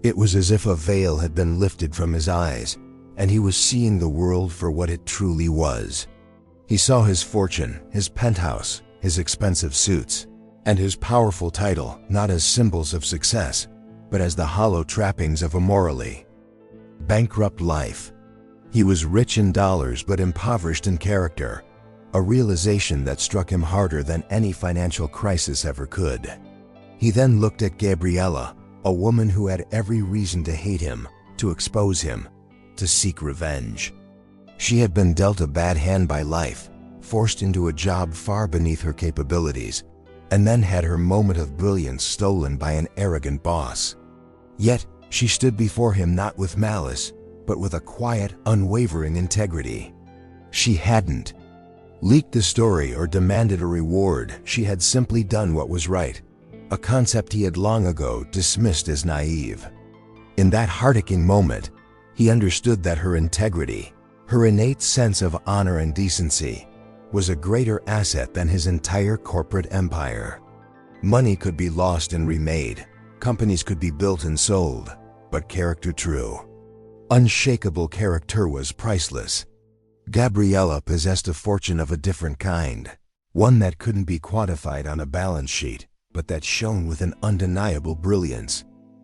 It was as if a veil had been lifted from his eyes, and he was seeing the world for what it truly was. He saw his fortune, his penthouse, his expensive suits, and his powerful title not as symbols of success, but as the hollow trappings of a morally bankrupt life. He was rich in dollars but impoverished in character, a realization that struck him harder than any financial crisis ever could. He then looked at Gabriella, a woman who had every reason to hate him, to expose him, to seek revenge. She had been dealt a bad hand by life, forced into a job far beneath her capabilities, and then had her moment of brilliance stolen by an arrogant boss. Yet, she stood before him not with malice, but with a quiet, unwavering integrity. She hadn't leaked the story or demanded a reward. She had simply done what was right, a concept he had long ago dismissed as naive. In that heart-aching moment, he understood that her integrity, her innate sense of honor and decency, was a greater asset than his entire corporate empire. Money could be lost and remade, companies could be built and sold, but character, true, unshakable character, was priceless. Gabriella possessed a fortune of a different kind, one that couldn't be quantified on a balance sheet, but that shone with an undeniable brilliance.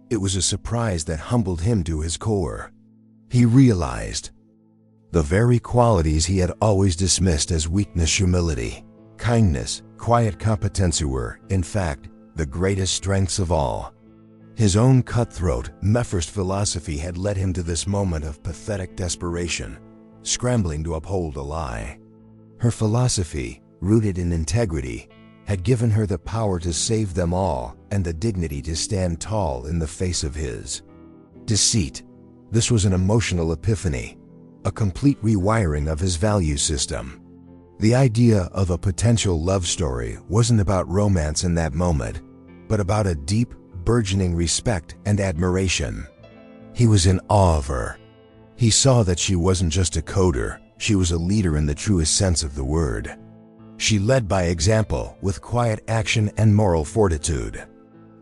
It was a surprise that humbled him to his core. He realized the very qualities he had always dismissed as weakness: humility, kindness, quiet competence were, in fact, the greatest strengths of all. His own cutthroat, Mephist philosophy had led him to this moment of pathetic desperation, scrambling to uphold a lie. Her philosophy, rooted in integrity, had given her the power to save them all and the dignity to stand tall in the face of his deceit. This was an emotional epiphany, a complete rewiring of his value system. The idea of a potential love story wasn't about romance in that moment, but about a deep, burgeoning respect and admiration. He was in awe of her. He saw that she wasn't just a coder, she was a leader in the truest sense of the word. She led by example, with quiet action and moral fortitude.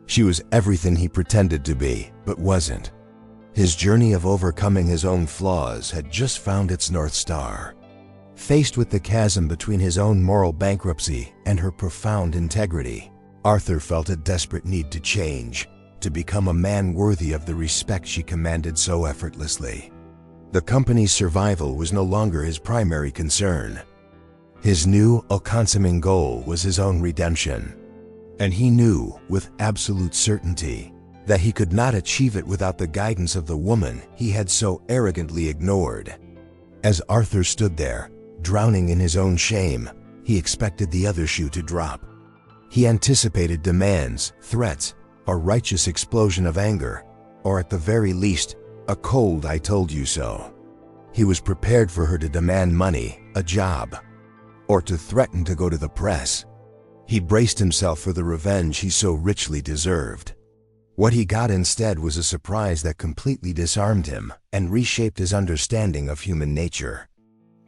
She was everything he pretended to be, but wasn't. His journey of overcoming his own flaws had just found its North Star. Faced with the chasm between his own moral bankruptcy and her profound integrity, Arthur felt a desperate need to change, to become a man worthy of the respect she commanded so effortlessly. The company's survival was no longer his primary concern. His new, all-consuming goal was his own redemption. And he knew, with absolute certainty, that he could not achieve it without the guidance of the woman he had so arrogantly ignored. As Arthur stood there, drowning in his own shame, he expected the other shoe to drop. He anticipated demands, threats, a righteous explosion of anger, or at the very least, a cold "I told you so." He was prepared for her to demand money, a job, or to threaten to go to the press. He braced himself for the revenge he so richly deserved. What he got instead was a surprise that completely disarmed him and reshaped his understanding of human nature.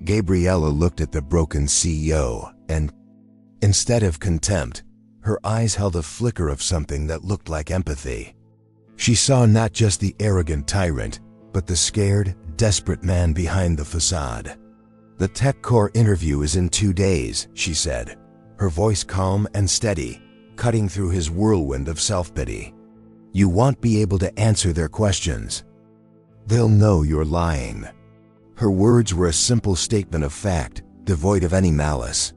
Gabriella looked at the broken CEO, and instead of contempt, her eyes held a flicker of something that looked like empathy. She saw not just the arrogant tyrant, but the scared, desperate man behind the facade. "The TechCore interview is in 2 days," she said, her voice calm and steady, cutting through his whirlwind of self-pity. "You won't be able to answer their questions. They'll know you're lying." Her words were a simple statement of fact, devoid of any malice.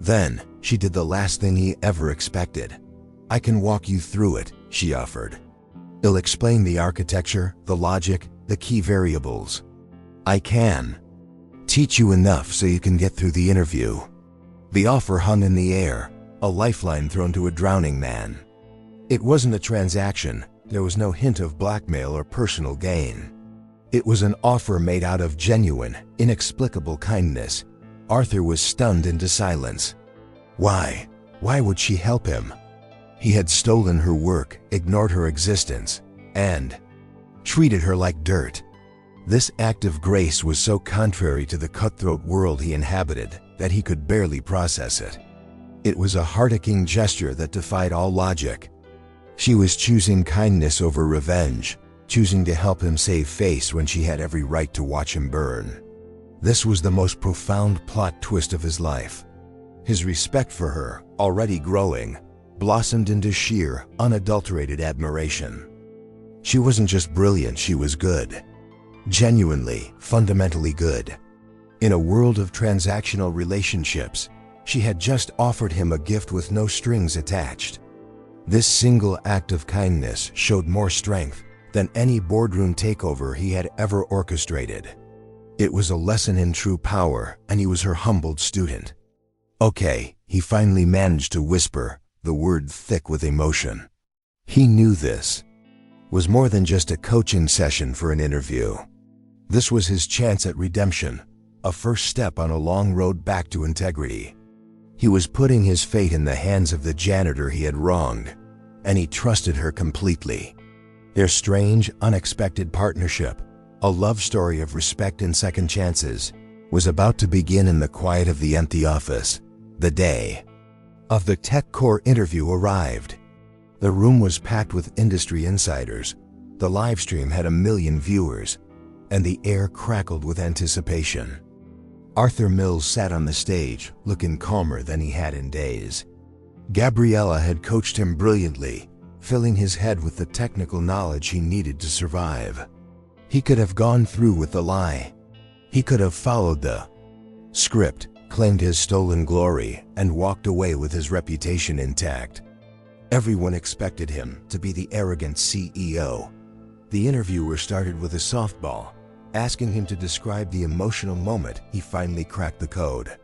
Then, she did the last thing he ever expected. I can walk you through it, she offered. I'll explain the architecture, the logic, the key variables. I can teach you enough so you can get through the interview. The offer hung in the air, a lifeline thrown to a drowning man. It wasn't a transaction. There was no hint of blackmail or personal gain. It was an offer made out of genuine, inexplicable kindness. Arthur was stunned into silence. Why? Why would she help him? He had stolen her work, ignored her existence, and treated her like dirt. This act of grace was so contrary to the cutthroat world he inhabited that he could barely process it. It was a heart-aching gesture that defied all logic. She was choosing kindness over revenge, choosing to help him save face when she had every right to watch him burn. This was the most profound plot twist of his life. His respect for her, already growing, blossomed into sheer, unadulterated admiration. She wasn't just brilliant, she was good. Genuinely, fundamentally good. In a world of transactional relationships, she had just offered him a gift with no strings attached. This single act of kindness showed more strength than any boardroom takeover he had ever orchestrated. It was a lesson in true power, and he was her humbled student. Okay, he finally managed to whisper, the word thick with emotion. He knew this was more than just a coaching session for an interview. This was his chance at redemption, a first step on a long road back to integrity. He was putting his fate in the hands of the janitor he had wronged, and he trusted her completely. Their strange, unexpected partnership, a love story of respect and second chances, was about to begin in the quiet of the empty office. The day of the tech core interview arrived. The room was packed with industry insiders. The live stream had 1 million viewers, and the air crackled with anticipation. Arthur Mills sat on the stage, looking calmer than he had in days. Gabriella had coached him brilliantly, filling his head with the technical knowledge he needed to survive. He could have gone through with the lie. He could have followed the script, claimed his stolen glory, and walked away with his reputation intact. Everyone expected him to be the arrogant CEO. The interviewer started with a softball, asking him to describe the emotional moment he finally cracked the code.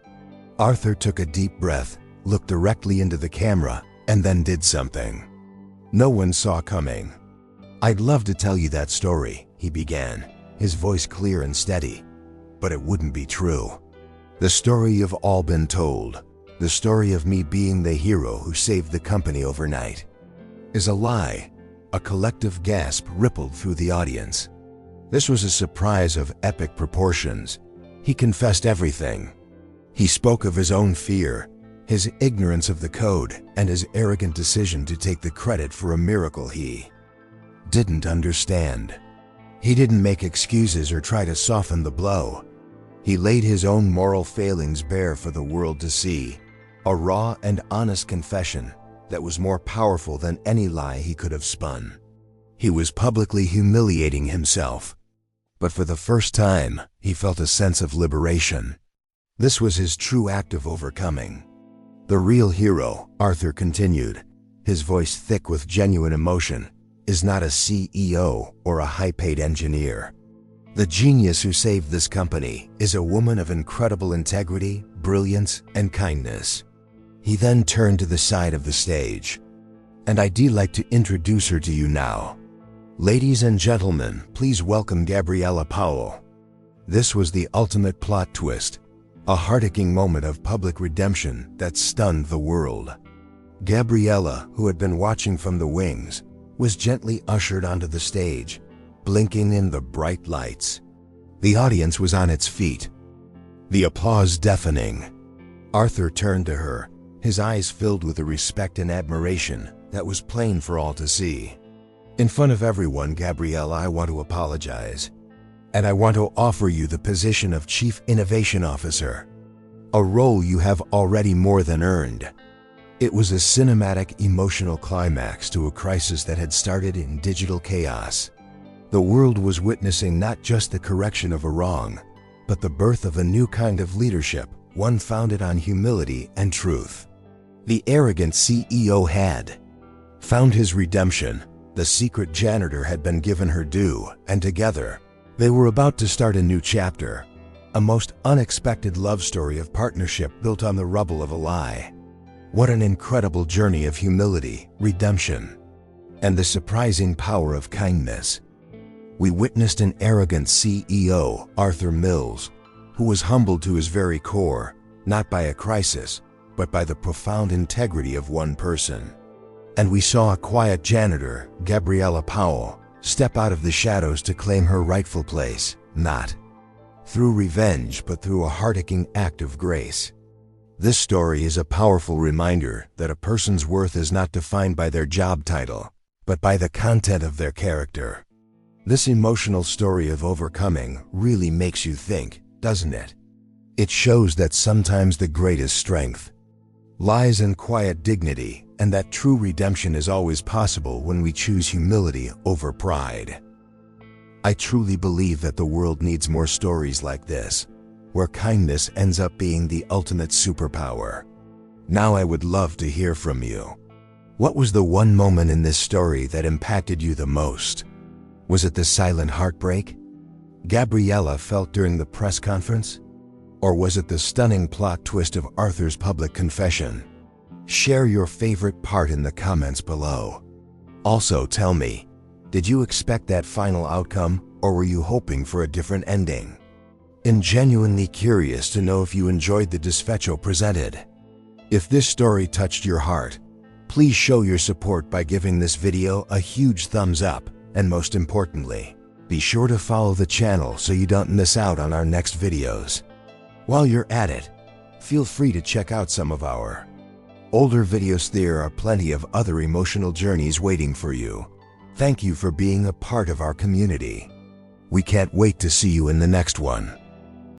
Arthur took a deep breath, looked directly into the camera, and then did something no one saw coming. I'd love to tell you that story, he began, his voice clear and steady, but it wouldn't be true. The story you've all been told, the story of me being the hero who saved the company overnight, is a lie. A collective gasp rippled through the audience. This was a surprise of epic proportions. He confessed everything. He spoke of his own fear, his ignorance of the code, and his arrogant decision to take the credit for a miracle he didn't understand. He didn't make excuses or try to soften the blow. He laid his own moral failings bare for the world to see, a raw and honest confession that was more powerful than any lie he could have spun. He was publicly humiliating himself, but for the first time, he felt a sense of liberation. This was his true act of overcoming. The real hero, Arthur continued, his voice thick with genuine emotion, is not a CEO or a high-paid engineer. The genius who saved this company is a woman of incredible integrity, brilliance, and kindness. He then turned to the side of the stage. And I'd like to introduce her to you now. Ladies and gentlemen, please welcome Gabriella Powell. This was the ultimate plot twist, a heart-aching moment of public redemption that stunned the world. Gabriella, who had been watching from the wings, was gently ushered onto the stage, blinking in the bright lights. The audience was on its feet, the applause deafening. Arthur turned to her, his eyes filled with a respect and admiration that was plain for all to see. In front of everyone, Gabriella, I want to apologize. And I want to offer you the position of Chief Innovation Officer, a role you have already more than earned. It was a cinematic, emotional climax to a crisis that had started in digital chaos. The world was witnessing not just the correction of a wrong, but the birth of a new kind of leadership, one founded on humility and truth. The arrogant CEO had found his redemption. The secret janitor had been given her due, and together, they were about to start a new chapter. A most unexpected love story of partnership built on the rubble of a lie. What an incredible journey of humility, redemption, and the surprising power of kindness. We witnessed an arrogant CEO, Arthur Mills, who was humbled to his very core, not by a crisis, but by the profound integrity of one person. And we saw a quiet janitor, Gabriella Powell, step out of the shadows to claim her rightful place, not through revenge but through a heart-aching act of grace. This story is a powerful reminder that a person's worth is not defined by their job title, but by the content of their character. This emotional story of overcoming really makes you think, doesn't it? It shows that sometimes the greatest strength lies in quiet dignity, and that true redemption is always possible when we choose humility over pride. I truly believe that the world needs more stories like this, where kindness ends up being the ultimate superpower. Now I would love to hear from you. What was the one moment in this story that impacted you the most? Was it the silent heartbreak Gabriella felt during the press conference? Or was it the stunning plot twist of Arthur's public confession? Share your favorite part in the comments below. Also tell me, did you expect that final outcome, or were you hoping for a different ending? I'm genuinely curious to know if you enjoyed the desfecho presented. If this story touched your heart, please show your support by giving this video a huge thumbs up, and most importantly, be sure to follow the channel so you don't miss out on our next videos. While you're at it, feel free to check out some of our older videos. There are plenty of other emotional journeys waiting for you. Thank you for being a part of our community. We can't wait to see you in the next one.